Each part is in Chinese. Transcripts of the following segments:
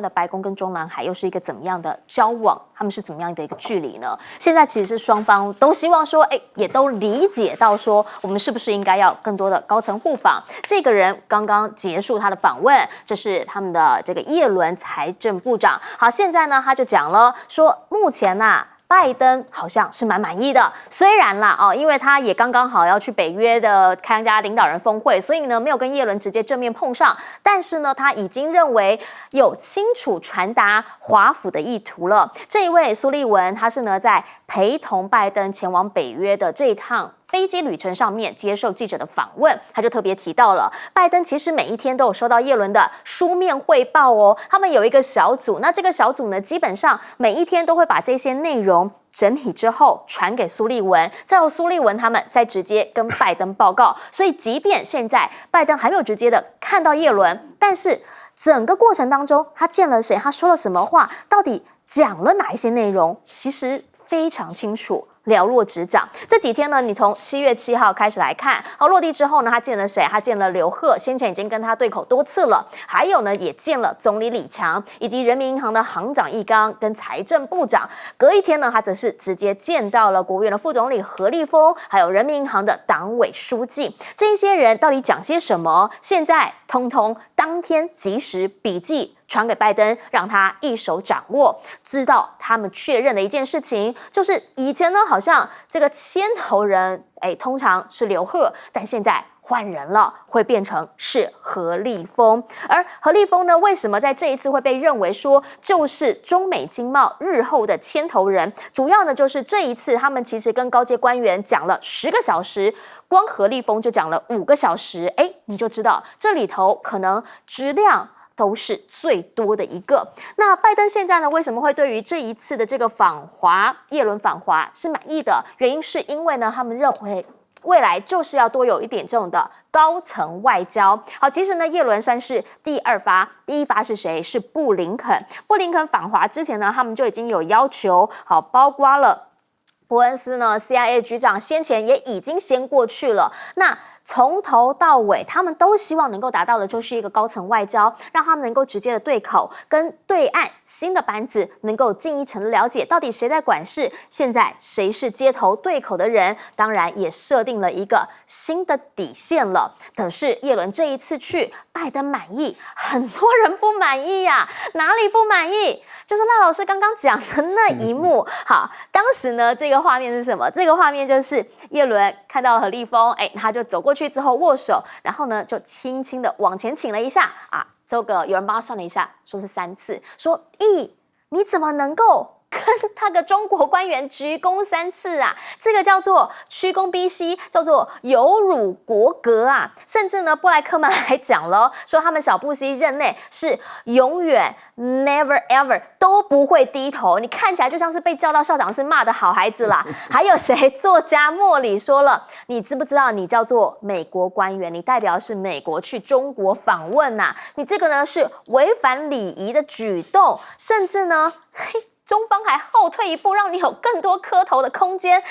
的白宫跟中南海又是一个怎么样的交往？他们是怎么样的一个距离呢？现在其实是双方都希望说，也都理解到说，我们是不是应该要更多的高层互访？这个人刚刚结束他的访问，这是他们的这个耶伦财政部长。好，现在呢他就讲了说，目前拜登好像是蛮满意的，虽然啦因为他也刚刚好要去北约的参加领导人峰会，所以呢没有跟耶伦直接正面碰上，但是呢他已经认为有清楚传达华府的意图了。这一位苏利文，他是呢在陪同拜登前往北约的这一趟飞机旅程上面接受记者的访问，他就特别提到了，拜登其实每一天都有收到耶伦的书面汇报哦。他们有一个小组，那这个小组呢，基本上每一天都会把这些内容整理之后传给苏利文，再由苏利文他们再直接跟拜登报告。所以，即便现在拜登还没有直接的看到耶伦，但是整个过程当中，他见了谁，他说了什么话，到底讲了哪一些内容，其实非常清楚。了若指掌。这几天呢，你从7月7号开始来看，好，落地之后呢，他见了谁？他见了刘鹤，先前已经跟他对口多次了。还有呢，也见了总理李强，以及人民银行的行长易纲跟财政部长。隔一天呢，他则是直接见到了国务院的副总理何立峰，还有人民银行的党委书记。这些人到底讲些什么？现在通通当天即时笔记传给拜登，让他一手掌握。知道他们确认的一件事情，就是以前呢，好像这个牵头人，通常是刘鹤，但现在换人了，会变成是何立峰。而何立峰呢，为什么在这一次会被认为说就是中美经贸日后的牵头人？主要呢，就是这一次他们其实跟高阶官员讲了10个小时，光何立峰就讲了5个小时，你就知道这里头可能质量都是最多的一个。那拜登现在呢，为什么会对于这一次的这个耶伦访华是满意的？原因是因为呢，他们认为未来就是要多有一点这种的高层外交。好，其实呢，耶伦算是第2发，第1发是谁？是布林肯。布林肯访华之前呢，他们就已经有要求，好，包括了伯恩斯呢 ，CIA 局长先前也已经先过去了。那从头到尾，他们都希望能够达到的就是一个高层外交，让他们能够直接的对口，跟对岸新的班子能够进一层的了解，到底谁在管事，现在谁是接头对口的人，当然也设定了一个新的底线了。可是耶伦这一次去，拜登满意，很多人不满意呀，哪里不满意？就是赖老师刚刚讲的那一幕。好，当时呢，这个画面是什么？这个画面就是耶伦看到何立峰，他就走过去之后握手，然后呢就轻轻的往前请了一下啊。这个有人帮他算了一下，说是3次，说你怎么能够跟那个中国官员鞠躬3次啊？这个叫做屈躬逼膝，叫做有辱国格啊！甚至呢，布莱克曼还讲了，说他们小布希任内是永远 never ever 都不会低头。你看起来就像是被叫到校长室骂的好孩子啦。还有谁？作家莫里说了，你知不知道你叫做美国官员，你代表是美国去中国访问啊？你这个呢是违反礼仪的举动，甚至呢，中方还后退一步，让你有更多磕头的空间。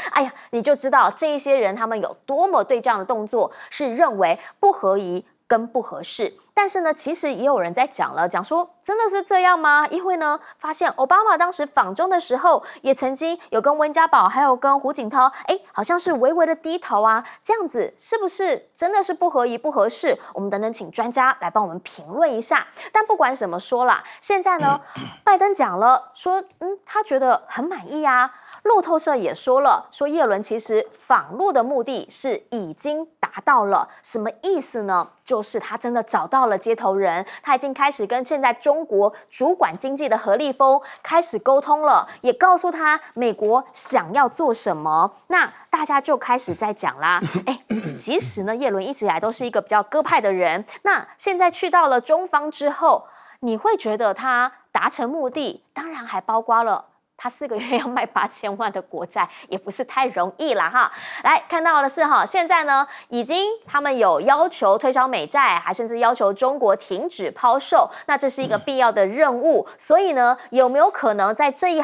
你就知道这一些人他们有多么对这样的动作是认为不合宜跟不合适。但是呢，其实也有人在讲说真的是这样吗？因为呢，发现奥巴马当时访中的时候，也曾经有跟温家宝还有跟胡锦涛，好像是微微的低头啊，这样子是不是真的是不合宜不合适？我们等等请专家来帮我们评论一下。但不管怎么说啦，现在呢，拜登讲了说，他觉得很满意啊。路透社也说了，说耶伦其实访陆的目的是已经达到了。什么意思呢？就是他真的找到了接头人，他已经开始跟现在中国主管经济的何立峰开始沟通了，也告诉他美国想要做什么。那大家就开始在讲啦，其实呢，耶伦一直以来都是一个比较鸽派的人，那现在去到了中方之后，你会觉得他达成目的，当然还包括了他4个月要卖8000万的国债，也不是太容易啦哈。来看到的是哈，现在呢，已经他们有要求推销美债，还甚至要求中国停止抛售，那这是一个必要的任务。所以呢，有没有可能在这一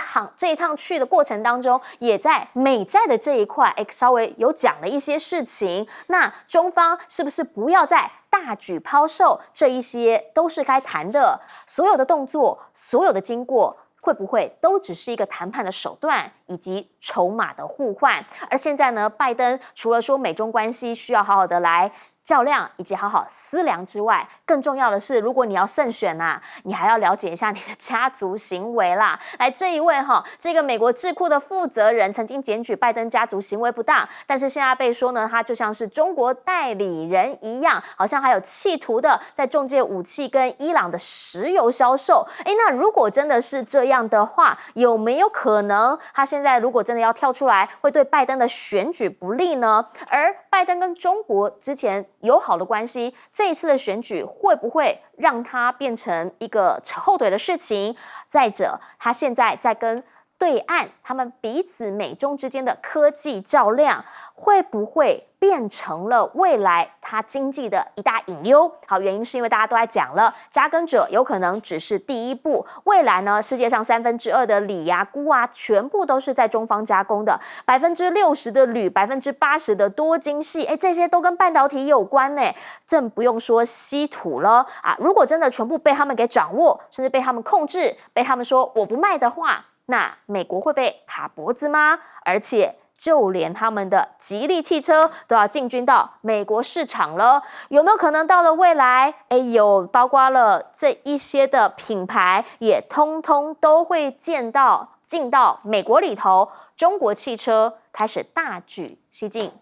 趟去的过程当中，也在美债的这一块，稍微有讲了一些事情？那中方是不是不要再大举抛售？这一些都是该谈的，所有的动作，所有的经过。会不会都只是一个谈判的手段以及筹码的互换？而现在呢，拜登除了说美中关系需要好好的来较量以及好好思量之外，更重要的是，如果你要胜选啊，你还要了解一下你的家族行为啦。来，这一位这个美国智库的负责人曾经检举拜登家族行为不当，但是现在被说呢，他就像是中国代理人一样，好像还有企图的在中介武器跟伊朗的石油销售。那如果真的是这样的话，有没有可能他现在如果真的要跳出来，会对拜登的选举不利呢？而拜登跟中国之前友好的关系，这一次的选举会不会让他变成一个扯后腿的事情？再者，他现在在跟对岸他们彼此美中之间的科技较量，会不会变成了未来它经济的一大隐忧？好，原因是因为大家都在讲了，加耕者有可能只是第一步，未来呢，世界上2/3的锂啊、钴啊，全部都是在中方加工的，60%的铝，80%的多晶系，这些都跟半导体有关呢。更不用说稀土了啊！如果真的全部被他们给掌握，甚至被他们控制，被他们说我不卖的话，那美国会被卡脖子吗？而且就连他们的吉利汽车都要进军到美国市场了，有没有可能到了未来，有包括了这一些的品牌，也通通都会进到美国里头？中国汽车开始大举西进，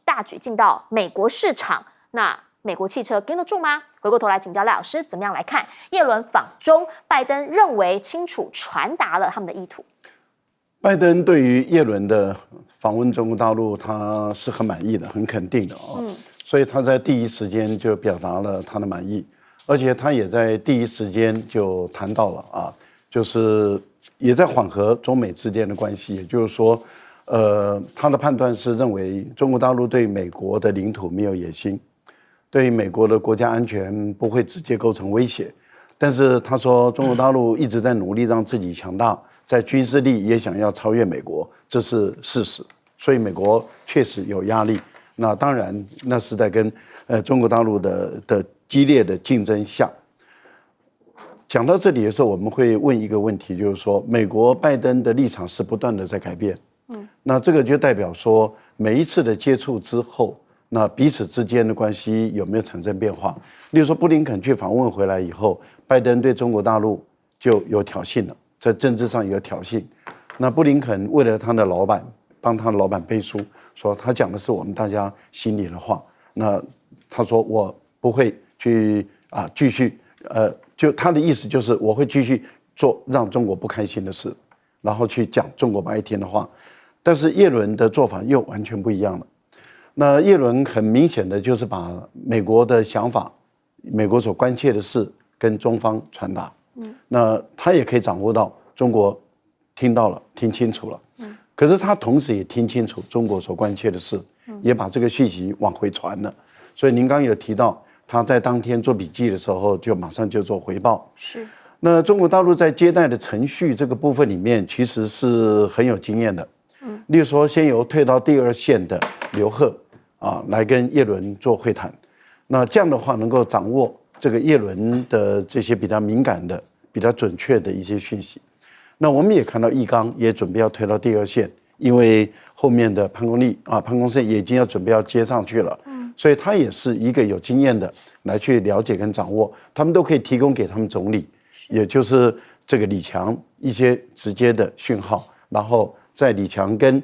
大举进到美国市场，那美国汽车跟得住吗？回过头来请教赖老师，怎么样来看耶伦访中？拜登认为清楚传达了他们的意图。拜登对于耶伦的访问中国大陆，他是很满意的，很肯定的所以他在第一时间就表达了他的满意，而且他也在第一时间就谈到了就是也在缓和中美之间的关系，也就是说，他的判断是认为中国大陆对美国的领土没有野心，对美国的国家安全不会直接构成威胁，但是他说中国大陆一直在努力让自己强大，在军事力也想要超越美国，这是事实，所以美国确实有压力。那当然，那是在跟中国大陆的激烈的竞争下。讲到这里的时候，我们会问一个问题，就是说，美国拜登的立场是不断的在改变，那这个就代表说，每一次的接触之后，那彼此之间的关系有没有产生变化？例如说，布林肯去访问回来以后，拜登对中国大陆就有挑衅了，在政治上有挑衅。那布林肯为了他的老板，帮他的老板背书，说他讲的是我们大家心里的话。那他说我不会去继续就他的意思就是我会继续做让中国不开心的事，然后去讲中国不爱听的话。但是耶伦的做法又完全不一样了。那耶伦很明显的就是把美国的想法，美国所关切的事跟中方传达。那他也可以掌握到中国听到了，听清楚了。可是他同时也听清楚中国所关切的事，也把这个讯息往回传了。所以您刚刚有提到，他在当天做笔记的时候，就马上就做回报。是。那中国大陆在接待的程序这个部分里面，其实是很有经验的。例如说，先由退到第二线的刘鹤来跟耶伦做会谈。那这样的话，能够掌握这个耶伦的这些比较敏感的、比较准确的一些讯息。那我们也看到易纲也准备要推到第二线，因为后面的潘公胜也已经要准备要接上去了，所以他也是一个有经验的来去了解跟掌握，他们都可以提供给他们总理，也就是这个李强一些直接的讯号，然后在李强跟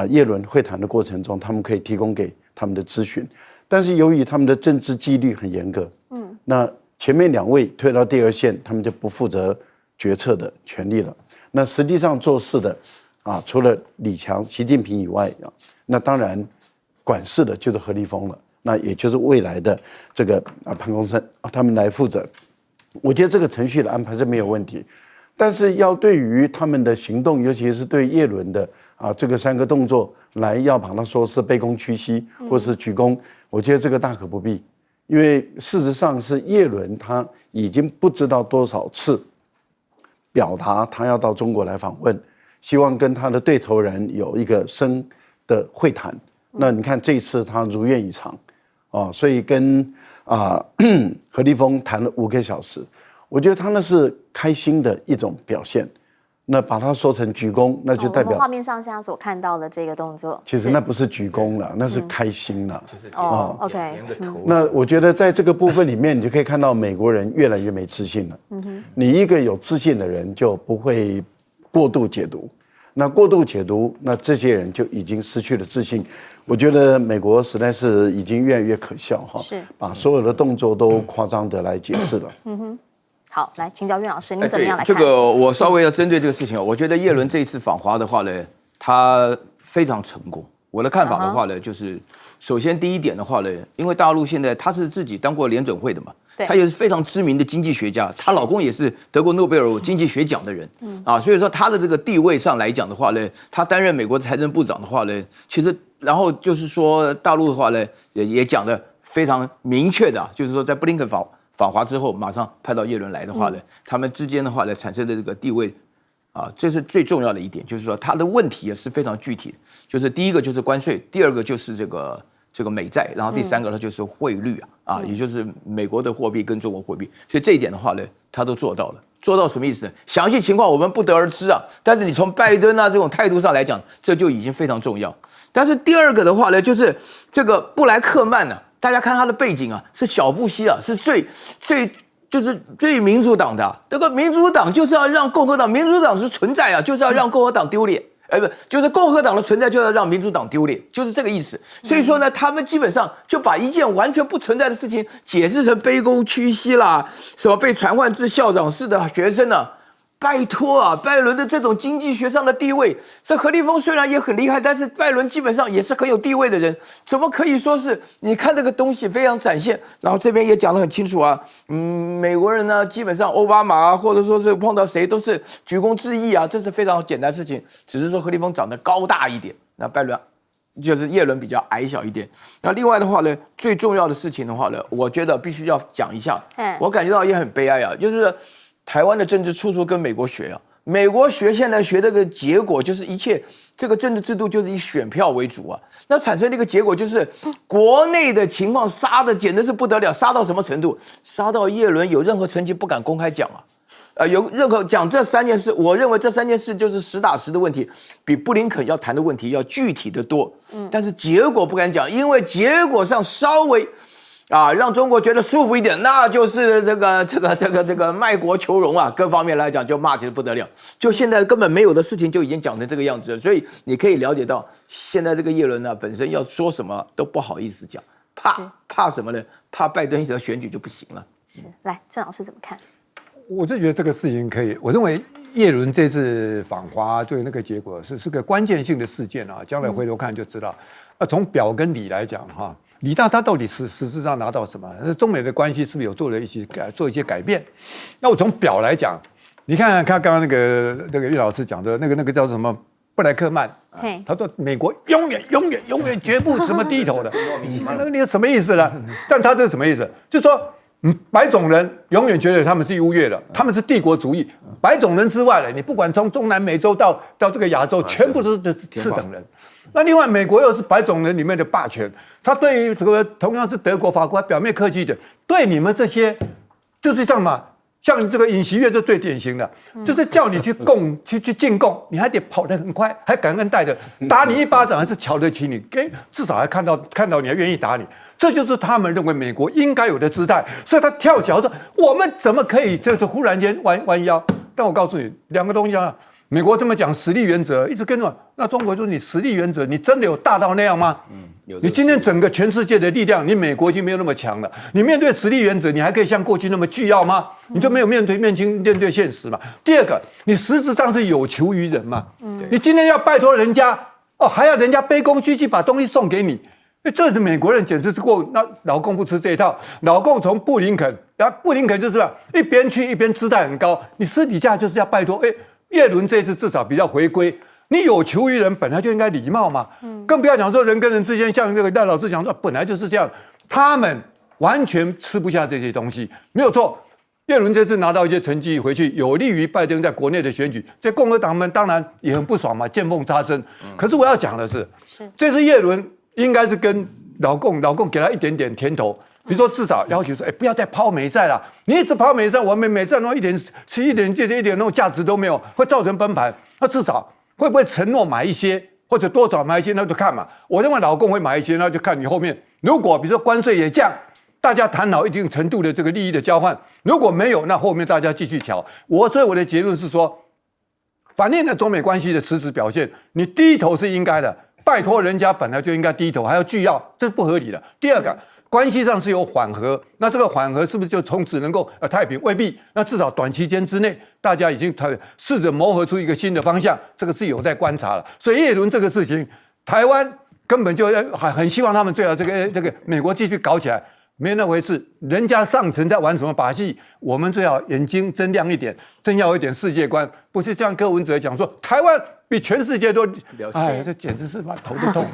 耶伦会谈的过程中，他们可以提供给他们的咨询，但是由于他们的政治纪律很严格，那前面两位推到第二线，他们就不负责决策的权利了。那实际上做事的除了李强、习近平以外那当然管事的就是何立峰了，那也就是未来的这个潘公胜他们来负责。我觉得这个程序的安排是没有问题，但是要对于他们的行动，尤其是对叶伦的这个3个动作来要把它说是卑躬屈膝或是鞠躬，我觉得这个大可不必，因为事实上是叶伦他已经不知道多少次表达他要到中国来访问，希望跟他的对头人有一个深的会谈。那你看这一次他如愿以偿，所以跟何立峰谈了5个小时，我觉得他那是开心的一种表现。那把它说成鞠躬，那就代表画面上现在所看到的这个动作，其实那不是鞠躬了，那是开心了。OK。那我觉得在这个部分里面，你就可以看到美国人越来越没自信了。你一个有自信的人就不会过度解读，那过度解读，那这些人就已经失去了自信。我觉得美国实在是已经越来越可笑哈，是把所有的动作都夸张的来解释了。好，来请教苑老师，您怎么样来看？这个我稍微要针对这个事情我觉得叶伦这一次访华的话呢，他非常成功。我的看法的话呢，就是首先第一点的话呢，因为大陆现在他是自己当过联准会的嘛，他也是非常知名的经济学家，她老公也是得过诺贝尔经济学奖的人，所以说他的这个地位上来讲的话呢，他担任美国财政部长的话呢，其实然后就是说大陆的话呢，也讲得非常明确的，就是说在布林肯访华之后，马上派到叶伦来的话呢，他们之间的话呢产生的这个地位，这是最重要的一点，就是说他的问题也是非常具体的，就是第一个就是关税，第二个就是这个美债，然后第3个呢就是汇率也就是美国的货币跟中国货币，所以这一点的话呢，他都做到了。做到什么意思呢？详细情况我们不得而知但是你从拜登这种态度上来讲，这就已经非常重要。但是第二个的话呢，就是这个布莱克曼大家看他的背景是小布希是最民主党的这个民主党就是要让共和党，民主党是存在就是要让共和党丢脸，不就是共和党的存在就要让民主党丢脸，就是这个意思。所以说呢，他们基本上就把一件完全不存在的事情解释成卑躬屈膝啦，什么被传唤至校长室的学生拜托拜伦的这种经济学上的地位，这何立峰虽然也很厉害，但是拜伦基本上也是很有地位的人，怎么可以说是你看这个东西非常展现？然后这边也讲得很清楚美国人呢基本上奥巴马或者说是碰到谁都是鞠躬致意这是非常简单的事情，只是说何立峰长得高大一点，那拜伦就是叶伦比较矮小一点。那另外的话呢，最重要的事情的话呢，我觉得必须要讲一下，我感觉到也很悲哀就是台湾的政治处处跟美国学美国学现在学这个结果就是一切这个政治制度就是以选票为主那产生的一个结果就是国内的情况杀的简直是不得了，杀到什么程度？杀到叶伦有任何成绩不敢公开讲有任何讲这3件事，我认为这3件事就是实打实的问题，比布林肯要谈的问题要具体的多。但是结果不敢讲，因为结果上稍微让中国觉得舒服一点，那就是这个卖国求荣各方面来讲就骂起来不得了。就现在根本没有的事情就已经讲成这个样子了，所以你可以了解到，现在这个叶伦本身要说什么都不好意思讲，怕什么呢？怕拜登的选举就不行了。是，来郑老师怎么看？我就觉得这个事情可以，我认为叶伦这次访华对那个结果是个关键性的事件将来回头看就知道。从表跟里来讲李大他到底实质上拿到什么？中美的关系是不是有做一些改变？那我从表来讲，你看他刚刚那个岳老师讲的那个叫什么布莱克曼，他说美国永远绝不什么低头的，那个什么意思呢？但他这是什么意思？就是说白种人永远觉得他们是优越的，他们是帝国主义。白种人之外你不管从中南美洲到这个亚洲，全部都是次等人。那另外，美国又是白种人里面的霸权，他对于这个同样是德国、法国，表面客气一点，对你们这些就是像这个尹锡悦就最典型的，就是叫你去进贡，你还得跑得很快，还感恩戴德，打你一巴掌还是瞧得起你，至少还看到你还愿意打你，这就是他们认为美国应该有的姿态，所以他跳脚说我们怎么可以就是忽然间弯腰？但我告诉你2个东西美国这么讲实力原则，一直跟着。那中国说你实力原则，你真的有大到那样吗？你今天整个全世界的力量，你美国已经没有那么强了。你面对实力原则，你还可以像过去那么倨傲吗？你就没有面对现实嘛。第二个，你实质上是有求于人嘛。你今天要拜托人家还要人家卑躬屈膝把东西送给你。这是美国人简直是过，那老共不吃这一套。老共从布林肯，布林肯就是一边去一边姿态很高，你私底下就是要拜托，叶伦这次至少比较回归。你有求于人，本来就应该礼貌嘛。更不要讲说人跟人之间，像这个赖老师讲说，本来就是这样，他们完全吃不下这些东西，没有错。叶伦这次拿到一些成绩回去，有利于拜登在国内的选举，这共和党们当然也很不爽嘛，见缝插针。可是我要讲的是，这次叶伦应该是跟老共给他一点点甜头，比如说至少要求说，不要再抛美债了，你一直抛美债，我们美债一点那种价值都没有，会造成崩盘。那至少会不会承诺买一些，或者多少买一些，那就看嘛。我认为老共会买一些，那就看你后面，如果比如说关税也降。大家谈好一定程度的这个利益的交换，如果没有，那后面大家继续调。所以我的结论是说，反映了中美关系的实质表现，你低头是应该的，拜托人家本来就应该低头，还要拒要，这是不合理的。第二个，关系上是有缓和，那这个缓和是不是就从此能够太平？未必。那至少短期间之内，大家已经试着磨合出一个新的方向，这个是有待观察了。所以叶伦这个事情，台湾根本就很希望他们最好这个美国继续搞起来。没那回事，人家上层在玩什么把戏，我们最好眼睛睁亮一点，真要有一点世界观，不是像柯文哲讲说台湾比全世界都这简直是把头都痛。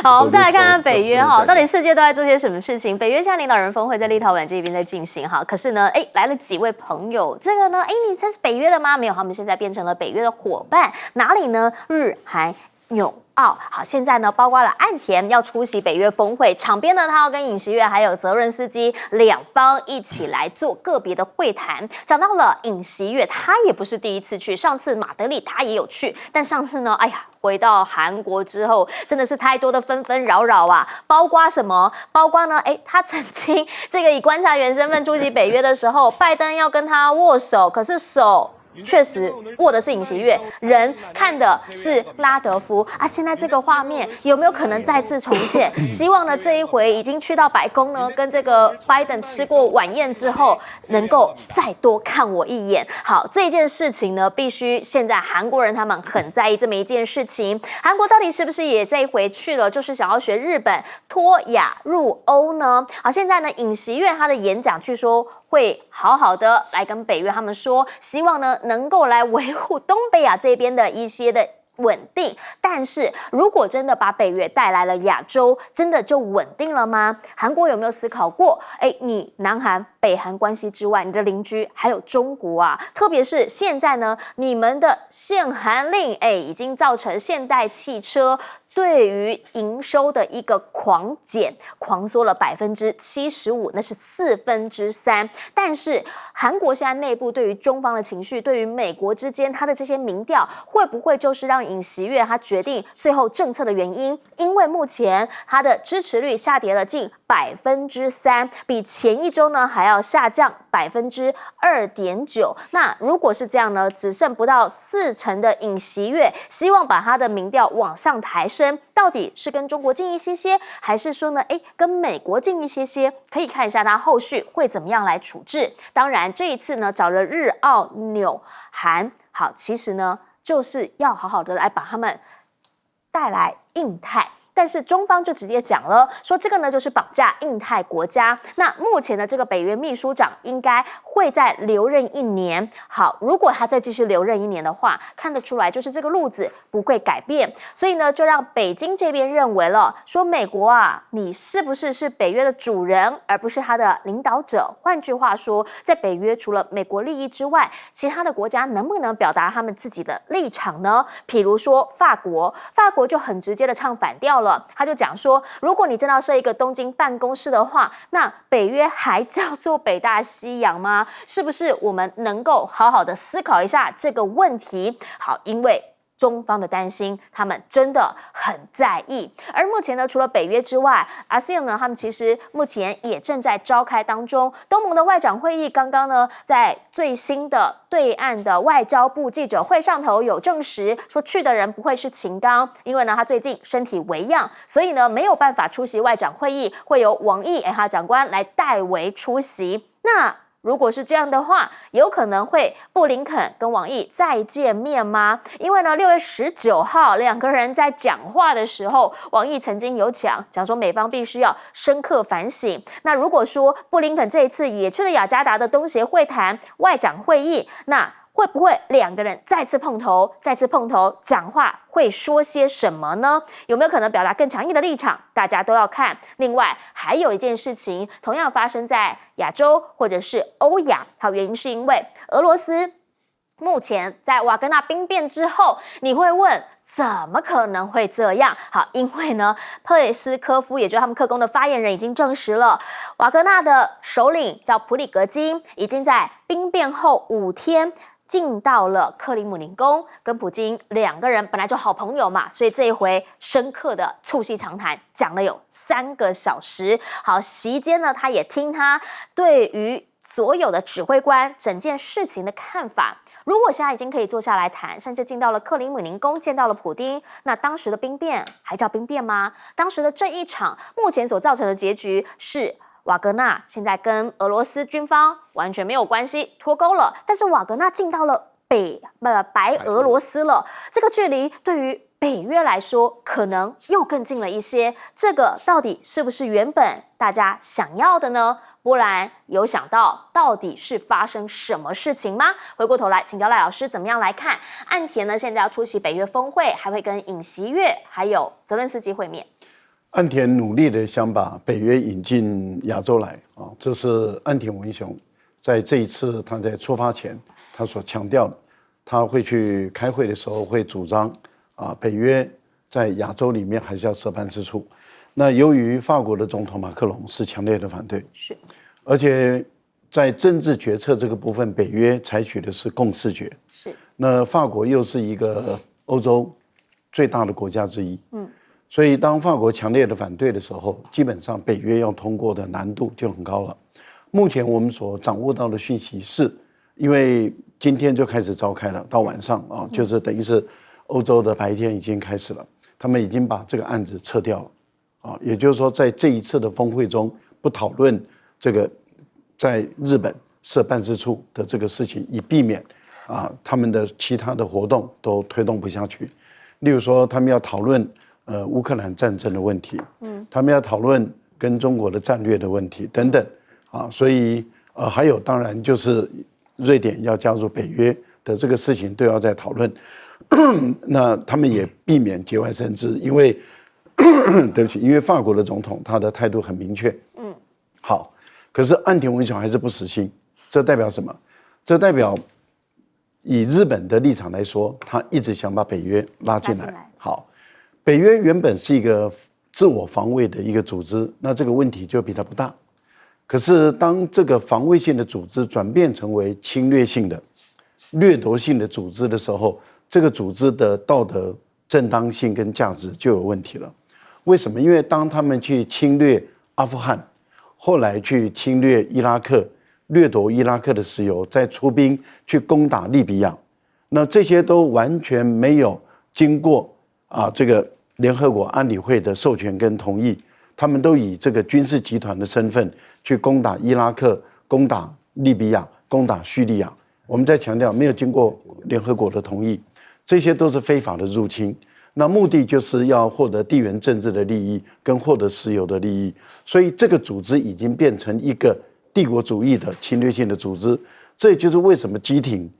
好，我们再来看看北约哈，到底世界都在做些什么事情？北约现在领导人峰会在立陶宛这边在进行哈，可是呢，来了几位朋友，这个呢，你这是北约的吗？没有，他们现在变成了北约的伙伴，哪里呢？日韩纽澳。好，现在呢，包括了岸田要出席北约峰会，场边呢，他要跟尹锡悦还有泽伦斯基两方一起来做个别的会谈。讲到了尹锡悦，他也不是第一次去，上次马德里他也有去，但上次呢，回到韩国之后，真的是太多的纷纷扰扰啊！包括什么？包括呢？他曾经这个以观察员身份出席北约的时候，拜登要跟他握手，可是手确实握的是尹锡悦，人看的是拉德夫啊！现在这个画面有没有可能再次重现？希望呢这一回已经去到白宫呢，跟这个拜登吃过晚宴之后，能够再多看我一眼。好，这件事情呢，必须现在韩国人他们很在意这么一件事情。韩国到底是不是也这一回去了，就是想要学日本脱亚入欧呢？好，现在呢尹锡悦他的演讲据说会好好的来跟北约他们说，希望呢能够来维护东北亚这边的一些的稳定。但是如果真的把北约带来了亚洲，真的就稳定了吗？韩国有没有思考过？你南韩、北韩关系之外，你的邻居还有中国啊，特别是现在呢，你们的限韩令，已经造成现代汽车对于营收的一个狂减，狂缩了75%，那是3/4。但是韩国现在内部对于中方的情绪，对于美国之间他的这些民调，会不会就是让尹锡悦他决定最后政策的原因？因为目前他的支持率下跌了近3%，比前一周呢还要下降2.9%。那如果是这样呢，只剩不到40%的尹锡悦，希望把他的民调往上抬升。到底是跟中国近一些，还是说呢，跟美国近一些？可以看一下他后续会怎么样来处置。当然，这一次呢，找了日澳纽韩，好，其实呢，就是要好好的来把他们带来印太。但是中方就直接讲了，说这个呢就是绑架印太国家。那目前的这个北约秘书长应该会再留任1年。好，如果他再继续留任1年的话，看得出来就是这个路子不会改变。所以呢，就让北京这边认为了，说美国啊，你是不是北约的主人，而不是他的领导者？换句话说，在北约除了美国利益之外，其他的国家能不能表达他们自己的立场呢？比如说法国就很直接的唱反调了。他就讲说，如果你真的要设一个东京办公室的话，那北约还叫做北大西洋吗？是不是我们能够好好的思考一下这个问题？好，因为中方的担心，他们真的很在意。而目前呢，除了北约之外，ASEAN 呢，他们其实目前也正在召开当中。东盟的外长会议刚刚呢，在最新的对岸的外交部记者会上头有证实，说去的人不会是秦刚，因为呢他最近身体微恙，所以呢没有办法出席外长会议，会由王毅他长官来代为出席。那如果是这样的话，有可能会布林肯跟王毅再见面吗？因为呢，6月19号两个人在讲话的时候，王毅曾经有讲说美方必须要深刻反省。那如果说布林肯这一次也去了雅加达的东协会谈外长会议，那会不会两个人再次碰头讲话会说些什么呢？有没有可能表达更强硬的立场？大家都要看。另外还有一件事情，同样发生在亚洲或者是欧亚，好，原因是因为俄罗斯目前在瓦格纳兵变之后，你会问怎么可能会这样？好，因为呢，佩雷斯科夫，也就是他们克宫的发言人已经证实了，瓦格纳的首领叫普里格金，已经在兵变后5天。进到了克里姆林宫，跟普京两个人本来就好朋友嘛，所以这一回深刻的促膝长谈，讲了有3个小时。好，席间呢，他也听他对于所有的指挥官整件事情的看法。如果现在已经可以坐下来谈，甚至进到了克里姆林宫见到了普丁，那当时的兵变还叫兵变吗？当时的这一场目前所造成的结局是瓦格纳现在跟俄罗斯军方完全没有关系，脱钩了。但是瓦格纳进到了白俄罗斯了，这个距离对于北约来说可能又更近了一些。这个到底是不是原本大家想要的呢？波兰有想到底是发生什么事情吗？回过头来请教赖老师怎么样来看。岸田呢现在要出席北约峰会，还会跟尹锡悦还有泽伦斯基会面。岸田努力的想把北约引进亚洲来啊，这是岸田文雄在这一次他在出发前他所强调的，他会去开会的时候会主张啊，北约在亚洲里面还是要设办事处。那由于法国的总统马克龙是强烈的反对，是，而且在政治决策这个部分，北约采取的是共视觉，是。那法国又是一个欧洲最大的国家之一，所以当法国强烈的反对的时候，基本上北约要通过的难度就很高了。目前我们所掌握到的讯息是，因为今天就开始召开了，到晚上啊，就是等于是欧洲的白天已经开始了，他们已经把这个案子撤掉了，啊，也就是说在这一次的峰会中不讨论这个在日本设办事处的这个事情，以避免啊他们的其他的活动都推动不下去。例如说，他们要讨论乌克兰战争的问题，他们要讨论跟中国的战略的问题等等啊，所以还有当然就是瑞典要加入北约的这个事情都要在讨论。那他们也避免节外生枝，因为对不起，因为法国的总统他的态度很明确，好，可是岸田文雄还是不死心，这代表什么？这代表以日本的立场来说，他一直想把北约拉进来。好。北约原本是一个自我防卫的一个组织，那这个问题就比它不大。可是当这个防卫性的组织转变成为侵略性的、掠夺性的组织的时候，这个组织的道德正当性跟价值就有问题了。为什么？因为当他们去侵略阿富汗，后来去侵略伊拉克，掠夺伊拉克的石油，再出兵去攻打利比亚，那这些都完全没有经过这个联合国安理会的授权跟同意，他们都以这个军事集团的身份去攻打伊拉克、攻打利比亚、攻打叙利亚。我们再强调，没有经过联合国的同意，这些都是非法的入侵。那目的就是要获得地缘政治的利益跟获得石油的利益，所以这个组织已经变成一个帝国主义的侵略性的组织。这也就是为什么基廷，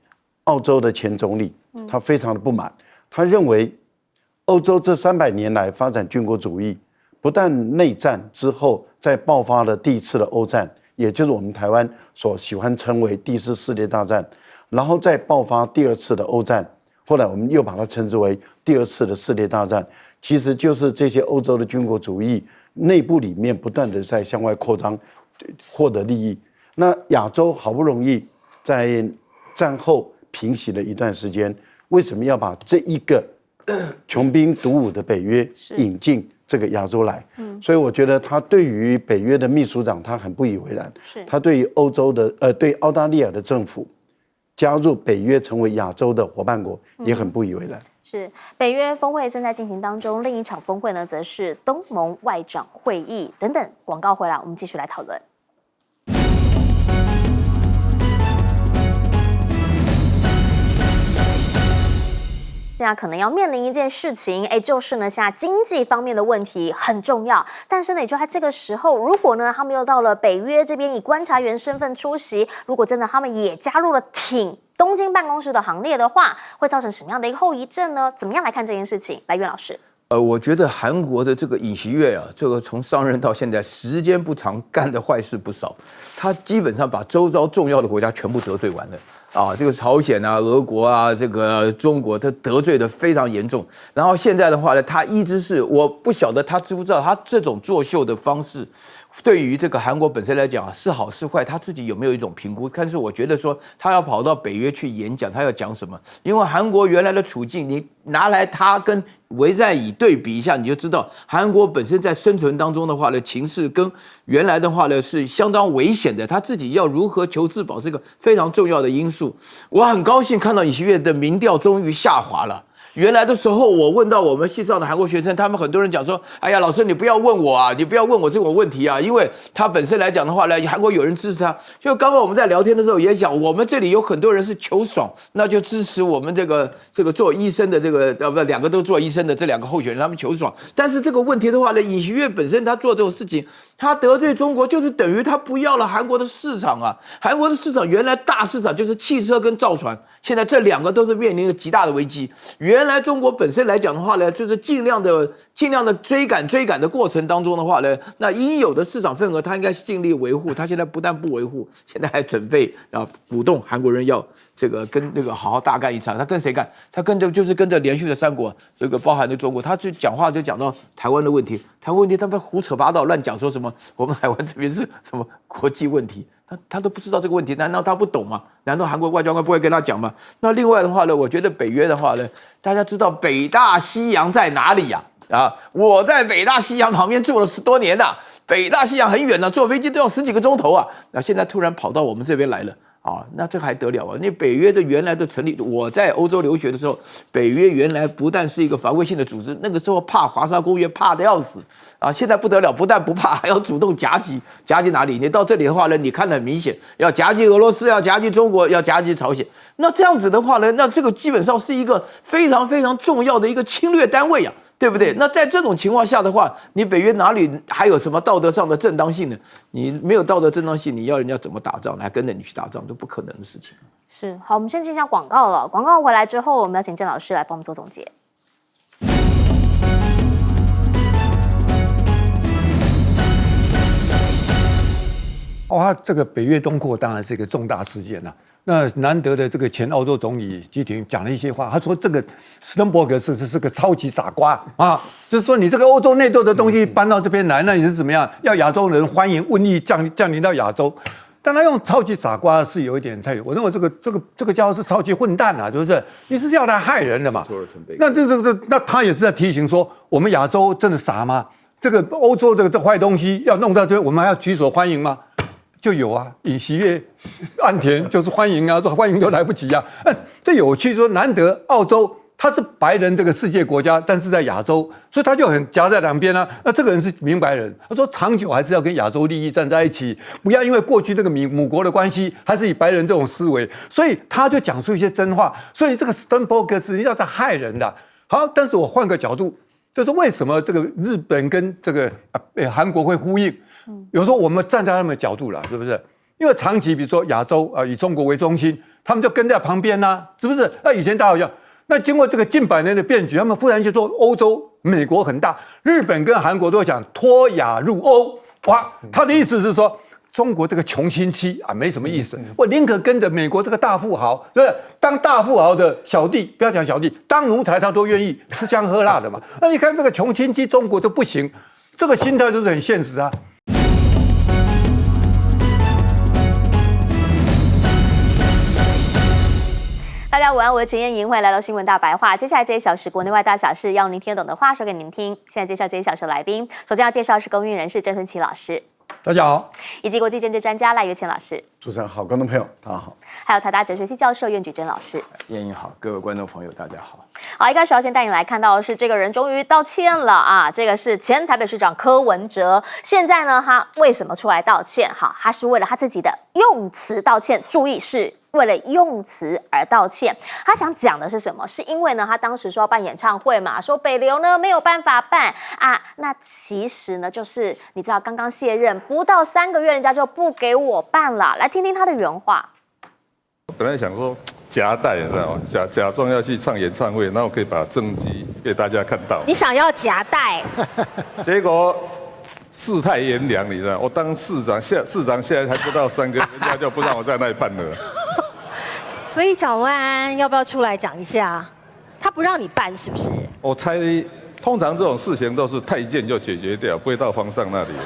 澳洲的前总理，他非常的不满，他认为欧洲这300年来发展军国主义，不但内战之后再爆发了第一次的欧战，也就是我们台湾所喜欢称为第4次世界大战，然后再爆发第2次的欧战，后来我们又把它称之为第2次的世界大战，其实就是这些欧洲的军国主义内部里面不断的在向外扩张，获得利益。那亚洲好不容易在战后平息了一段时间，为什么要把这一个穷兵黩武的北约引进这个亚洲来？所以我觉得他对于北约的秘书长他很不以为然，他对于欧洲的对澳大利亚的政府加入北约成为亚洲的伙伴国也很不以为然。是北约峰会正在进行当中，另一场峰会呢，则是东盟外长会议等等。广告回来，我们继续来讨论。现在可能要面临一件事情，就是呢，现在经济方面的问题很重要。但是呢，也就在这个时候，如果呢，他们又到了北约这边以观察员身份出席，如果真的他们也加入了挺东京办公室的行列的话，会造成什么样的一个后遗症呢？怎么样来看这件事情？来，岳老师。我觉得韩国的这个尹锡悦啊，这个从上任到现在时间不长，干的坏事不少。他基本上把周遭重要的国家全部得罪完了啊，这个朝鲜啊、俄国啊、这个中国，他得罪的非常严重。然后现在的话呢，他一直是我不晓得他知不知道，他这种作秀的方式，对于这个韩国本身来讲是好是坏，他自己有没有一种评估？但是我觉得说他要跑到北约去演讲，他要讲什么？因为韩国原来的处境，你拿来他跟维在以对比一下，你就知道韩国本身在生存当中的话呢，情势跟原来的话呢是相当危险的。他自己要如何求自保是一个非常重要的因素。我很高兴看到尹锡悦的民调终于下滑了。原来的时候，我问到我们系上的韩国学生，他们很多人讲说：“哎呀，老师你不要问我啊，你不要问我这种问题啊，因为他本身来讲的话呢，韩国有人支持他。就刚刚我们在聊天的时候也讲，我们这里有很多人是求爽，那就支持我们这个做医生的这个两个都做医生的这两个候选人，他们求爽。但是这个问题的话呢，尹锡悦本身他做这种事情，他得罪中国，就是等于他不要了韩国的市场啊。韩国的市场原来大市场就是汽车跟造船，现在这两个都是面临一个极大的危机。原来中国本身来讲的话呢，就是尽量的追赶的过程当中的话呢，那应有的市场份额他应该尽力维护。他现在不但不维护，现在还准备鼓动韩国人要这个跟那个好好大干一场。他跟谁干？他就是跟着连续的三国，这个包含的中国，他去讲话就讲到台湾的问题，台湾问题他们胡扯八道乱讲说什么我们台湾这边是什么国际问题。他都不知道这个问题，难道他不懂吗？难道韩国外交官不会跟他讲吗？那另外的话呢，我觉得北约的话呢，大家知道北大西洋在哪里呀？我在北大西洋旁边住了10多年了，北大西洋很远了，坐飞机都要10几个钟头啊。那现在突然跑到我们这边来了。那这还得了啊？那北约的原来的成立，我在欧洲留学的时候，北约原来不但是一个防卫性的组织，那个时候怕华沙公约怕得要死啊！现在不得了，不但不怕，还要主动夹击哪里？你到这里的话呢，你看得很明显，要夹击俄罗斯，要夹击中国，要夹击朝鲜。那这样子的话呢，那这个基本上是一个非常非常重要的一个侵略单位啊。对不对？那在这种情况下的话，你北约哪里还有什么道德上的正当性呢？你没有道德正当性，你要人家怎么打仗，还跟着你去打仗，都不可能的事情。是，好，我们先进一下广告了。广告回来之后，我们要请郑老师来帮我们做总结。这个北约东扩当然是一个重大事件了。那难得的这个前澳洲总理基廷讲了一些话，他说这个斯登伯格是个超级傻瓜啊，就是说你这个欧洲内斗的东西搬到这边来，那你是怎么样？要亚洲人欢迎瘟疫降临到亚洲，但他用超级傻瓜是有一点太，我认为这个家伙是超级混蛋啊，是不是？你是要来害人的嘛？那那他也是在提醒说，我们亚洲真的傻吗？这个欧洲这坏东西要弄到这边，我们还要举手欢迎吗？就有啊，尹锡悦、岸田就是欢迎啊，说欢迎都来不及啊。这有趣，说难得澳洲他是白人这个世界国家，但是在亚洲，所以他就很夹在两边啊。那这个人是明白人，他说长久还是要跟亚洲利益站在一起，不要因为过去那个母国的关系，还是以白人这种思维，所以他就讲出一些真话。所以这个斯登伯格实际上是害人的。好，但是我换个角度，就是为什么这个日本跟这个韩国会呼应？有时候我们站在他们的角度了，是不是？因为长期比如说亚洲以中国为中心，他们就跟在旁边啊，是不是？那以前大家好像，那经过这个近100年的变局，他们忽然就说欧洲、美国很大，日本跟韩国都讲脱亚入欧，哇，他的意思是说中国这个穷亲戚啊没什么意思，我宁可跟着美国这个大富豪，对不对？当大富豪的小弟，不要讲小弟，当奴才他都愿意吃香喝辣的嘛。那你看这个穷亲戚，中国就不行，这个心态就是很现实啊。大家午安，我是陈燕莹，欢迎来到新闻大白话。接下来这1小时国内外大小事，要用您听得懂的话说给您听。现在介绍这1小时的来宾，首先要介绍的是公运人士郑春琪老师，大家好，以及国际政治专家赖岳谦老师。主持人好，观众朋友大家好，还有台大哲学系教授苑举珍老师。燕莹好，各位观众朋友大家好。好，一开始要先带你来看到的是，这个人终于道歉了啊！这个是前台北市长柯文哲。现在呢，他为什么出来道歉？好，他是为了他自己的用词道歉，注意是为了用词而道歉。他想讲的是什么？是因为呢，他当时说要办演唱会嘛，说北流呢没有办法办啊。那其实呢，就是你知道，刚刚卸任不到3个月，人家就不给我办了。来听听他的原话。本来想说夹带，你知道吗？假装要去唱演唱会，然后可以把政绩给大家看到。你想要夹带，结果世态炎凉，你知道，我当市长，市长现在还不到3个月，人家就不让我在那里办了。所以蒋万安要不要出来讲一下？他不让你办是不是？我猜，通常这种事情都是太监就解决掉，不会到皇上那里了。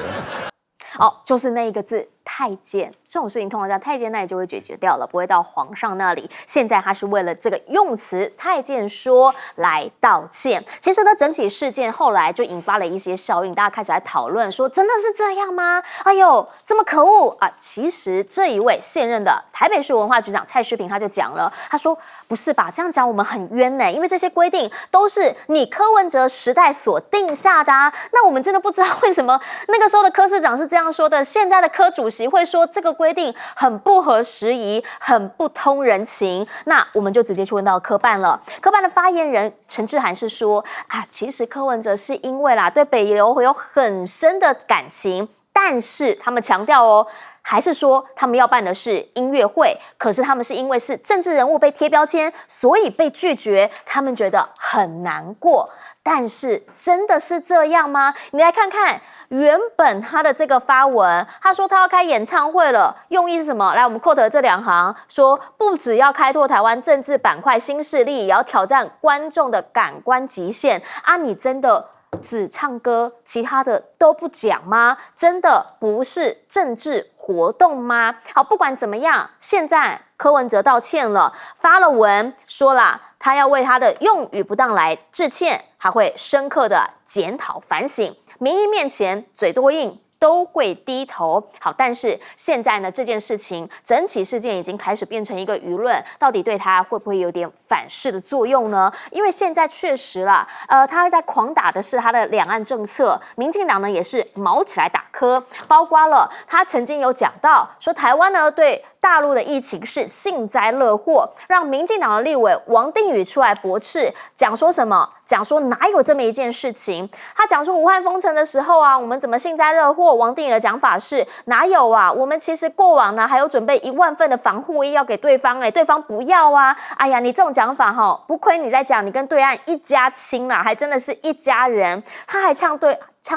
哦，就是那一个字太监，这种事情通常在太监那里就会解决掉了，不会到皇上那里。现在他是为了这个用词太监说来道歉。其实呢，整体事件后来就引发了一些效应，大家开始来讨论说，真的是这样吗？哎呦，这么可恶啊！其实这一位现任的台北市文化局长蔡诗萍他就讲了，他说不是吧，这样讲我们很冤呢，因为这些规定都是你柯文哲时代所定下的啊。那我们真的不知道为什么那个时候的柯市长是这样说的，现在的柯主席会说这个规定很不合时宜，很不通人情。那我们就直接去问到柯办了。柯办的发言人陈志涵是说啊，其实柯文哲是因为啦对北流会有很深的感情，但是他们强调哦，还是说他们要办的是音乐会，可是他们是因为是政治人物被贴标签，所以被拒绝，他们觉得很难过。但是真的是这样吗？你来看看原本他的这个发文，他说他要开演唱会了，用意是什么？来，我们 quote 这2行，说不只要开拓台湾政治板块新势力，也要挑战观众的感官极限啊！你真的只唱歌，其他的都不讲吗？真的不是政治活动吗？好，不管怎么样，现在柯文哲道歉了，发了文说啦，他要为他的用语不当来致歉，还会深刻的检讨反省。民意面前嘴多硬都会低头。好，但是现在呢，这件事情整起事件已经开始变成一个舆论，到底对他会不会有点反噬的作用呢？因为现在确实啦，他在狂打的是他的两岸政策，民进党呢也是毛起来打柯，包括了他曾经有讲到说，台湾呢对大陆的疫情是幸灾乐祸，让民进党的立委王定宇出来驳斥，讲说什么？讲说哪有这么一件事情？他讲说武汉封城的时候啊，我们怎么幸灾乐祸？王定宇的讲法是哪有啊？我们其实过往呢还有准备1万份的防护衣要给对方，对方不要啊！哎呀，你这种讲法哈，不亏你在讲，你跟对岸一家亲啦，还真的是一家人。他还唱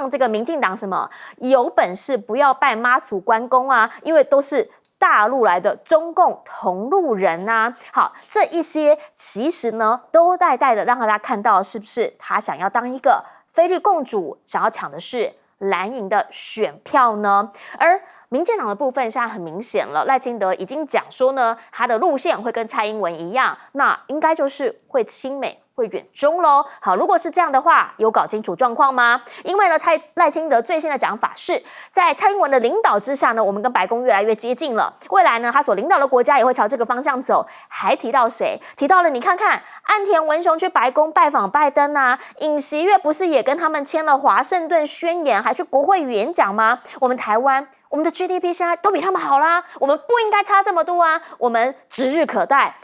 这个民进党什么有本事不要拜妈祖关公啊，因为都是大陆来的中共同路人啊。好，这一些其实呢都代的让大家看到是不是他想要当一个菲律共主，想要抢的是蓝营的选票呢？而民进党的部分现在很明显了，赖清德已经讲说呢，他的路线会跟蔡英文一样，那应该就是会亲美会远中咯。好，如果是这样的话，有搞清楚状况吗？因为呢，赖清德最新的讲法是在蔡英文的领导之下呢，我们跟白宫越来越接近了。未来呢，他所领导的国家也会朝这个方向走。还提到谁？提到了你看看，岸田文雄去白宫拜访拜登啊，尹锡悦不是也跟他们签了华盛顿宣言，还去国会演讲吗？我们台湾，我们的 GDP 现在都比他们好啦，我们不应该差这么多啊，我们指日可待。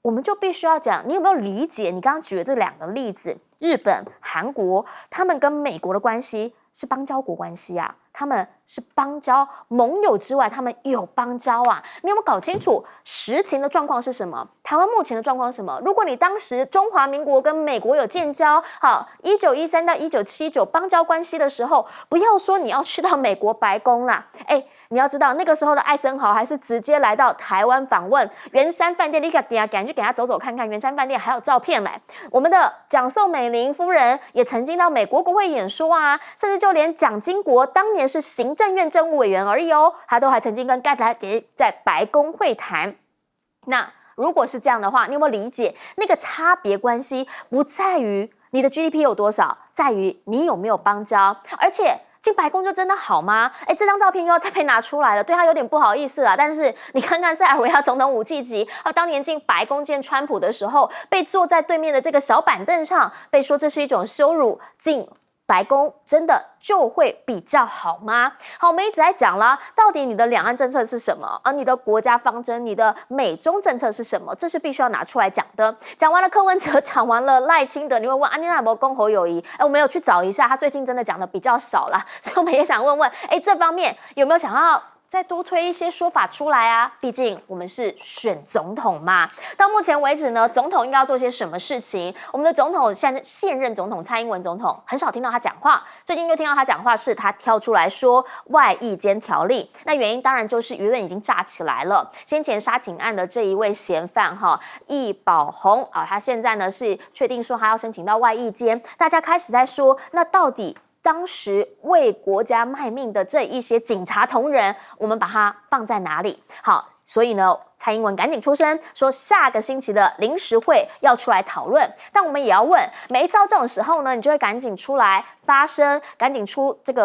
我们就必须要讲，你有没有理解？你刚刚举的这2个例子，日本、韩国，他们跟美国的关系是邦交国关系啊，他们是邦交盟友之外，他们有邦交啊。你有没有搞清楚实情的状况是什么？台湾目前的状况是什么？如果你当时中华民国跟美国有建交，好，1913到1979邦交关系的时候，不要说你要去到美国白宫啦，你要知道那个时候的艾森豪还是直接来到台湾访问圆山饭店，你赶去给他走走看看圆山饭店，还有照片嘞。我们的蒋宋美龄夫人也曾经到美国国会演说啊，甚至就连蒋经国当年是行政院政务委员而已哦，他都还曾经跟盖特在白宫会谈。那如果是这样的话，你有没有理解那个差别关系不在于你的 GDP 有多少，在于你有没有邦交，而且进白宫就真的好吗？这张照片又要再被拿出来了，对他有点不好意思啦。但是你看看塞尔维亚总统武契奇，当年进白宫见川普的时候，被坐在对面的这个小板凳上，被说这是一种羞辱。进白宫真的就会比较好吗？好，我们一直在讲啦，到底你的两岸政策是什么？而你的国家方针、你的美中政策是什么？这是必须要拿出来讲的。讲完了柯文哲，讲完了赖清德，你会问安妮娜有没有攻侯友谊？我们有去找一下，他最近真的讲的比较少啦，所以我们也想问问，这方面有没有想要再多推一些说法出来啊？毕竟我们是选总统嘛。到目前为止呢，总统应该要做些什么事情？我们的总统现任总统蔡英文总统很少听到他讲话，最近又听到他讲话，是他跳出来说外役监条例。那原因当然就是舆论已经炸起来了。先前杀警案的这一位嫌犯易宝红啊，他现在呢是确定说他要申请到外役监，大家开始在说，那到底当时为国家卖命的这一些警察同仁，我们把它放在哪里？好，所以呢，蔡英文赶紧出声说，下个星期的临时会要出来讨论。但我们也要问，每一次到这种时候呢，你就会赶紧出来发声，赶紧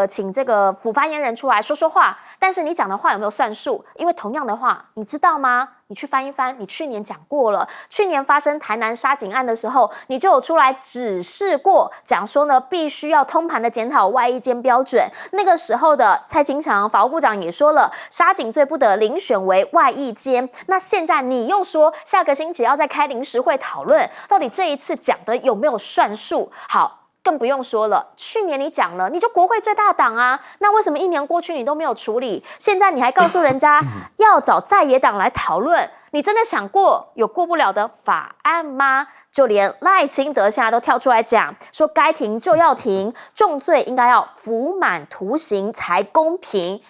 请这个府发言人出来说说话。但是你讲的话有没有算数？因为同样的话，你知道吗？你去翻一翻，你去年讲过了。去年发生台南杀警案的时候，你就有出来指示过，讲说呢，必须要通盘的检讨外役监标准。那个时候的蔡清祥法务部长也说了，杀警罪不得遴选为外役监。那现在你又说下个星期要再开临时会讨论，到底这一次讲的有没有算数？好。更不用说了，去年你讲了，你就国会最大党啊，那为什么1年过去你都没有处理？现在你还告诉人家要找在野党来讨论，你真的想过有过不了的法案吗？就连赖清德现在都跳出来讲，说该停就要停，重罪应该要服满徒刑才公平。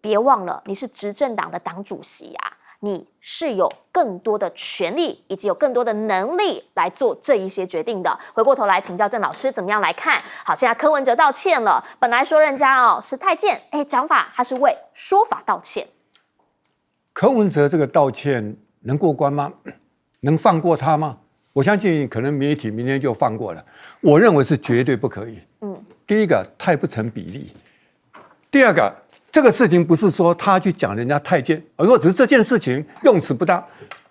别忘了，你是执政党的党主席啊。你是有更多的权利以及有更多的能力来做这一些决定的。回过头来请教郑老师怎么样来看？好，现在柯文哲道歉了，本来说人家是太监，讲法他是为说法道歉。柯文哲这个道歉能过关吗？能放过他吗？我相信可能媒体明天就放过了，我认为是绝对不可以。第一个太不成比例，第二个。这个事情不是说他去讲人家太监，而说只是这件事情用词不当。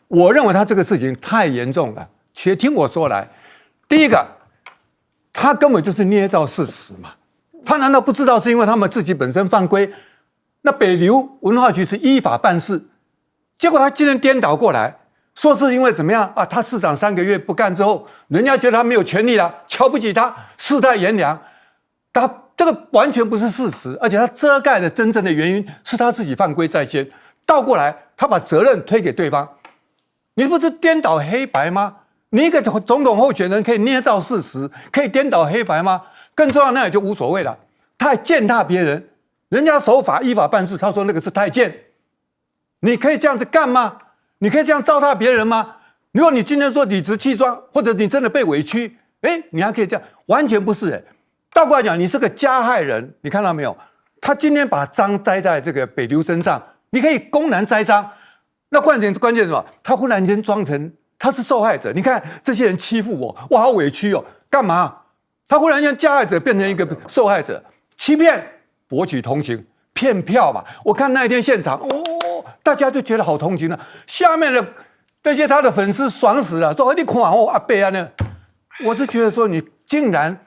我认为他这个事情太严重了，且听我说来。第一个，他根本就是捏造事实嘛，他难道不知道是因为他们自己本身犯规？那北流文化局是依法办事，结果他竟然颠倒过来，说是因为怎么样啊？他市长3个月不干之后，人家觉得他没有权利了，瞧不起他，世态炎凉，这个完全不是事实，而且他遮盖的真正的原因是他自己犯规在先，倒过来他把责任推给对方，你不是颠倒黑白吗？你一个总统候选人可以捏造事实，可以颠倒黑白吗？更重要那也就无所谓了，他还践踏别人，人家守法依法办事，他说那个是太监，你可以这样子干吗？你可以这样糟蹋别人吗？如果你今天说理直气壮，或者你真的被委屈，你还可以这样，完全不是倒过来讲，你是个加害人，你看到没有？他今天把章栽在这个北流身上，你可以公然栽赃，那关键是什么？他忽然间装成他是受害者，你看这些人欺负我，我好委屈哦，干嘛？他忽然间加害者变成一个受害者，欺骗、博取同情、骗票嘛。我看那一天现场，大家就觉得好同情了，下面的这些他的粉丝爽死了，说你看阿伯啊呢，我是觉得说你竟然。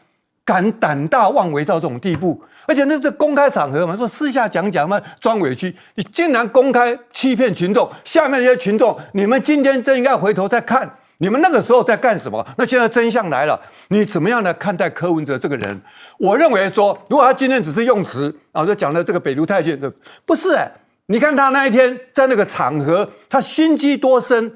敢胆大妄为到这种地步，而且那是公开场合嘛，说私下讲嘛，装委屈，你竟然公开欺骗群众，下面那些群众，你们今天真应该回头再看，你们那个时候在干什么？那现在真相来了，你怎么样来看待柯文哲这个人？我认为说，如果他今天只是用词就讲了这个北流太监，不是你看他那一天在那个场合，他心机多深，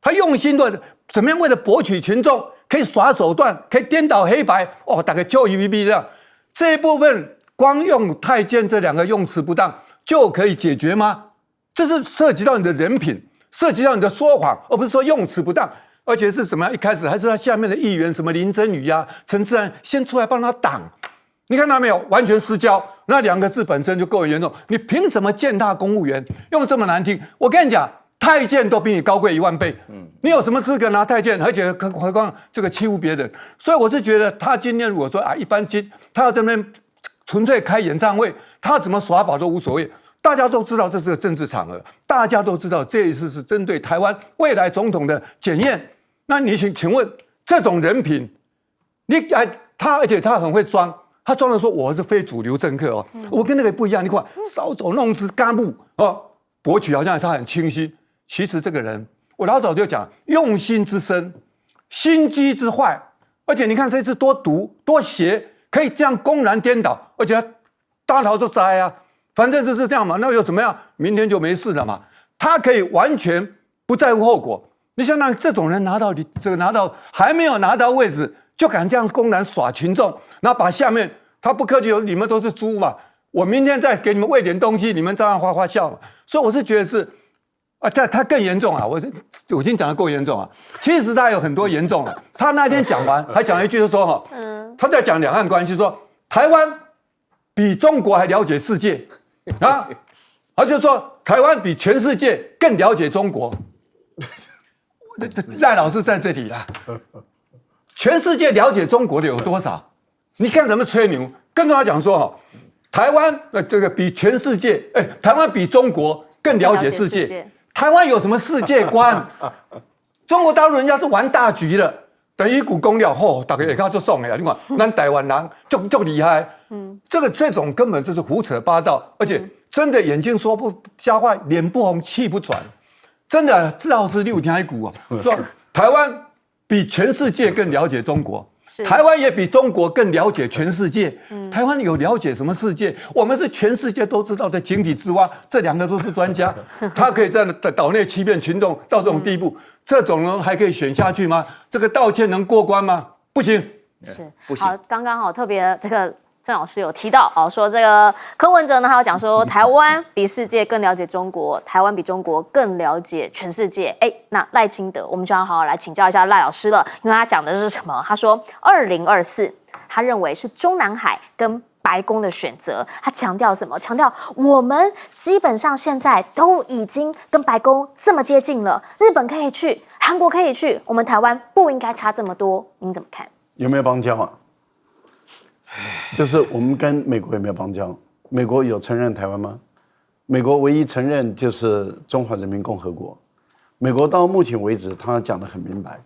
他用心的怎么样为了博取群众。可以耍手段，可以颠倒黑白，大概就1BB这样，这一部分光用太监这2个用词不当就可以解决吗？这是涉及到你的人品，涉及到你的说谎，而不是说用词不当，而且是怎么样？一开始还是他下面的议员，什么林珍宇啊、陈智菡先出来帮他挡，你看到没有？完全失焦，那2个字本身就够严重，你凭什么践踏公务员？用这么难听，我跟你讲。太监都比你高贵1万倍，你有什么资格拿太监？而且何况这个欺负别人？所以我是觉得他今天如果说一般他要这边纯粹开演唱会，他怎么耍宝都无所谓。大家都知道这是个政治场合，大家都知道这一次是针对台湾未来总统的检验。那你请问这种人品，而且他很会装，他装的说我是非主流政客哦，我跟那个不一样。你看少走弄死干部哦，博取好像他很清晰，其实这个人我老早就讲，用心之深，心机之坏，而且你看这次多毒多邪，可以这样公然颠倒，而且他大逃就栽啊，反正就是这样嘛，那又怎么样？明天就没事了嘛。他可以完全不在乎后果。你想让这种人拿到还没有拿到位置，就敢这样公然耍群众，然后把下面他不客气，你们都是猪嘛，我明天再给你们喂点东西，你们照样花花笑嘛。所以我是觉得是啊，他更严重啊，我已经讲得够严重啊。其实他有很多严重了。他那天讲完还讲了一句，就说哈，他在讲两岸关系，说台湾比中国还了解世界啊，他就说台湾比全世界更了解中国。赖老师在这里啦，全世界了解中国的有多少？你看怎么吹牛？跟他讲说哈，台湾这个比全世界，台湾比中国更了解世界。台湾有什么世界观？中国大陆人家是玩大局的，等于股公了后，大家也看就送了。你看，咱台湾人就厉害。这种根本就是胡扯八道，而且真的眼睛说不瞎话，脸不红气不喘。真的，老师你有听过啊？说台湾比全世界更了解中国，台湾也比中国更了解全世界。台湾有了解什么世界？我们是全世界都知道的井底之蛙，这两个都是专家，他可以在岛内欺骗群众到这种地步，这种人还可以选下去吗？这个道歉能过关吗？不行，不行。好，刚刚好特别这个。郑老师有提到说这个柯文哲呢，他有讲说台湾比世界更了解中国，台湾比中国更了解全世界。那赖清德，我们就要好好来请教一下赖老师了，因为他讲的是什么？他说2024，他认为是中南海跟白宫的选择。他强调什么？强调我们基本上现在都已经跟白宫这么接近了，日本可以去，韩国可以去，我们台湾不应该差这么多。您怎么看？有没有邦交啊？就是我们跟美国有没有邦交？美国有承认台湾吗？美国唯一承认就是中华人民共和国。美国到目前为止，他讲得很明白，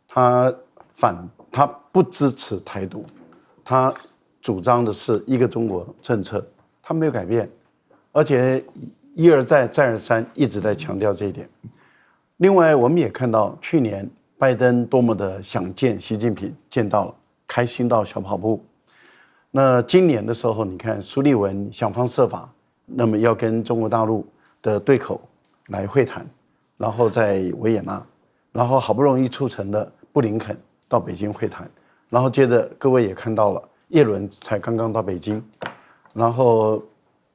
他不支持台独，他主张的是一个中国政策，他没有改变，而且一而再再而三一直在强调这一点。另外，我们也看到去年拜登多么的想见习近平，见到了，开心到小跑步。那今年的时候，你看苏立文想方设法，那么要跟中国大陆的对口来会谈，然后在维也纳，然后好不容易促成了布林肯到北京会谈，然后接着各位也看到了，叶伦才刚刚到北京，然后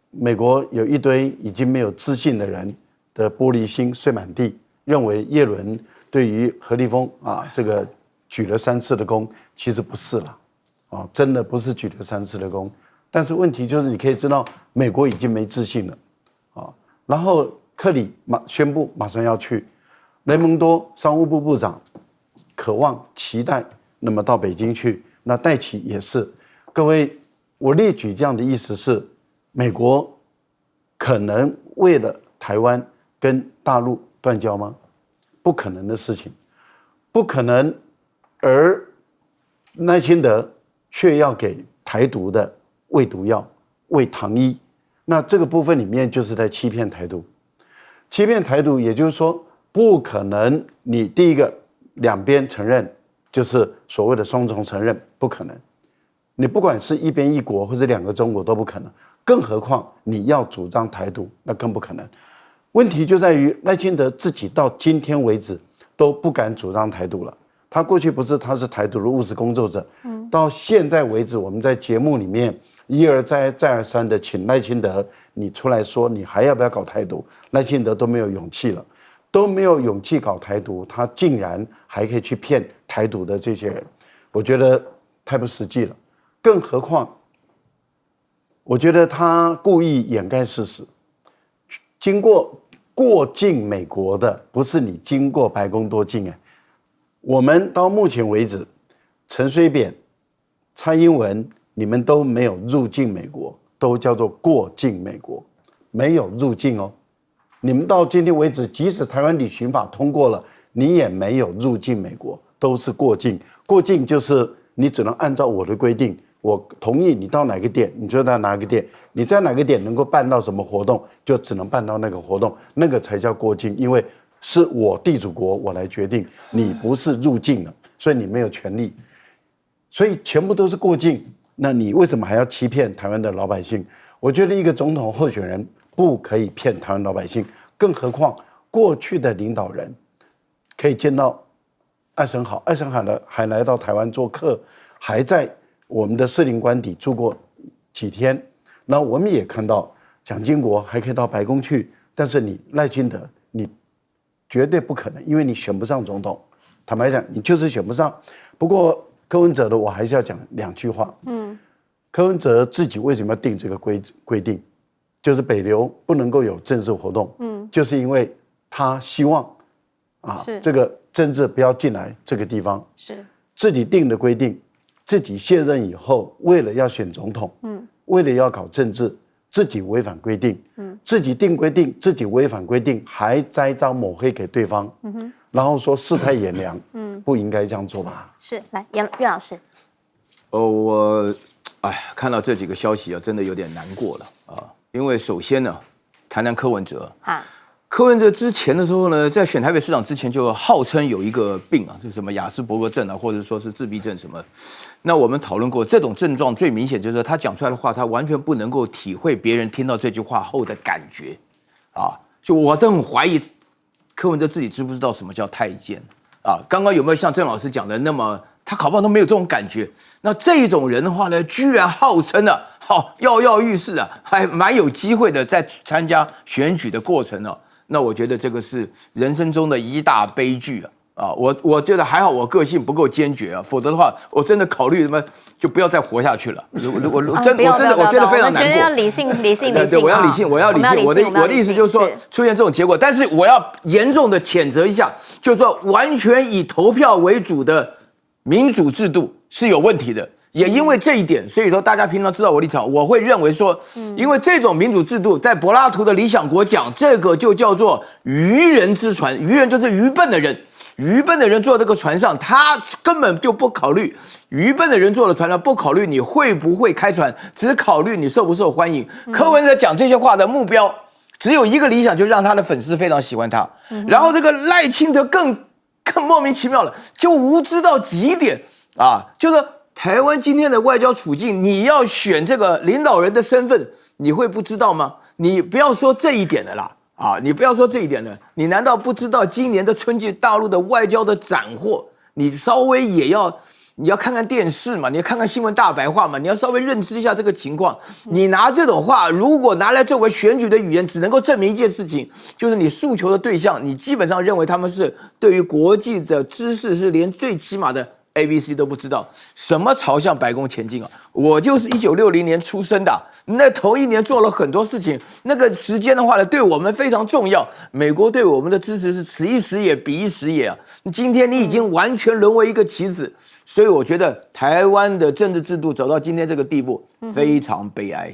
美国有一堆已经没有自信的人的玻璃心碎满地，认为叶伦对于何立峰这个举了3次的功，其实不是了。真的不是举了3次的功，但是问题就是你可以知道，美国已经没自信了，然后克里宣布马上要去，雷蒙多商务部部长渴望期待，那么到北京去，那戴琪也是。各位，我列举这样的意思是，美国可能为了台湾跟大陆断交吗？不可能的事情，不可能。而赖清德却要给台独的喂毒药、喂糖衣，那这个部分里面就是在欺骗台独。欺骗台独，也就是说，不可能你第一个两边承认，就是所谓的双重承认，不可能。你不管是一边一国或者2个中国都不可能，更何况你要主张台独，那更不可能。问题就在于赖清德自己到今天为止都不敢主张台独了。他过去不是他是台独的务实工作者，到现在为止，我们在节目里面一而再再而三的请赖清德你出来说你还要不要搞台独，赖清德都没有勇气了，都没有勇气搞台独，他竟然还可以去骗台独的这些人，我觉得太不实际了。更何况，我觉得他故意掩盖事实，过境美国的不是你经过白宫多近我们到目前为止，陈水扁、蔡英文，你们都没有入境美国，都叫做过境美国，没有入境哦。你们到今天为止，即使台湾旅行法通过了，你也没有入境美国，都是过境。过境就是你只能按照我的规定，我同意你到哪个点，你就到哪个点，你在哪个点能够办到什么活动，就只能办到那个活动，那个才叫过境，因为是我地主国我来决定，你不是入境了，所以你没有权利，所以全部都是过境，那你为什么还要欺骗台湾的老百姓？我觉得一个总统候选人不可以骗台湾老百姓，更何况过去的领导人可以见到艾森豪，艾森豪还来到台湾做客，还在我们的士林官邸住过几天。那我们也看到蒋经国还可以到白宫去，但是你赖清德，你绝对不可能，因为你选不上总统。坦白讲，你就是选不上。不过柯文哲的，我还是要讲2句话。柯文哲自己为什么要定这个规定？就是北流不能够有政治活动，就是因为他希望这个政治不要进来这个地方，是自己定的规定，自己卸任以后，为了要选总统，为了要搞政治，自己违反规定，自己定规定，自己违反规定，还栽赃抹黑给对方，然后说世态炎凉，不应该这样做吧？是，来岳老师，我看到这几个消息啊，真的有点难过了啊，因为首先呢，谈柯文哲柯文哲之前的时候呢，在选台北市长之前就号称有一个病啊，是什么亚斯伯格症啊，或者说是自闭症什么。那我们讨论过，这种症状最明显就是他讲出来的话，他完全不能够体会别人听到这句话后的感觉啊。就我真很怀疑柯文哲自己知不知道什么叫太监啊？刚刚有没有像郑老师讲的那么，他搞不好都没有这种感觉。那这种人的话呢，居然号称了跃跃欲试啊，还蛮有机会的，在参加选举的过程呢。那我觉得这个是人生中的一大悲剧啊！我觉得还好，我个性不够坚决啊，否则的话，我真的考虑什么就不要再活下去了。我真的我觉得非常难过。我觉得要理性。对，我要理性。我的意思就是说，出现这种结果，但是我要严重的谴责一下，就是说完全以投票为主的民主制度是有问题的。也因为这一点，所以说大家平常知道我立场，我会认为说，因为这种民主制度，在柏拉图的《理想国》讲，这个就叫做愚人之船，愚人就是愚笨的人，愚笨的人坐这个船上，他根本就不考虑愚笨的人坐的船上，不考虑你会不会开船，只考虑你受不受欢迎。柯文哲讲这些话的目标只有一个理想，就让他的粉丝非常喜欢他。然后这个赖清德更莫名其妙了，就无知到极点啊，就是台湾今天的外交处境，你要选这个领导人的身份，你会不知道吗？你不要说这一点的啦，你不要说这一点的，你难道不知道今年的春季大陆的外交的斩获？你稍微也要，你要看看电视嘛，你要看看新闻大白话嘛，你要稍微认知一下这个情况。你拿这种话，如果拿来作为选举的语言，只能够证明一件事情，就是你诉求的对象，你基本上认为他们是对于国际的知识是连最起码的ABC 都不知道，什么朝向白宫前进啊？我就是1960年出生的，那头一年做了很多事情，那个时间的话呢，对我们非常重要。美国对我们的支持是此一时也彼一时也啊。今天你已经完全沦为一个棋子，所以我觉得台湾的政治制度走到今天这个地步，非常悲哀。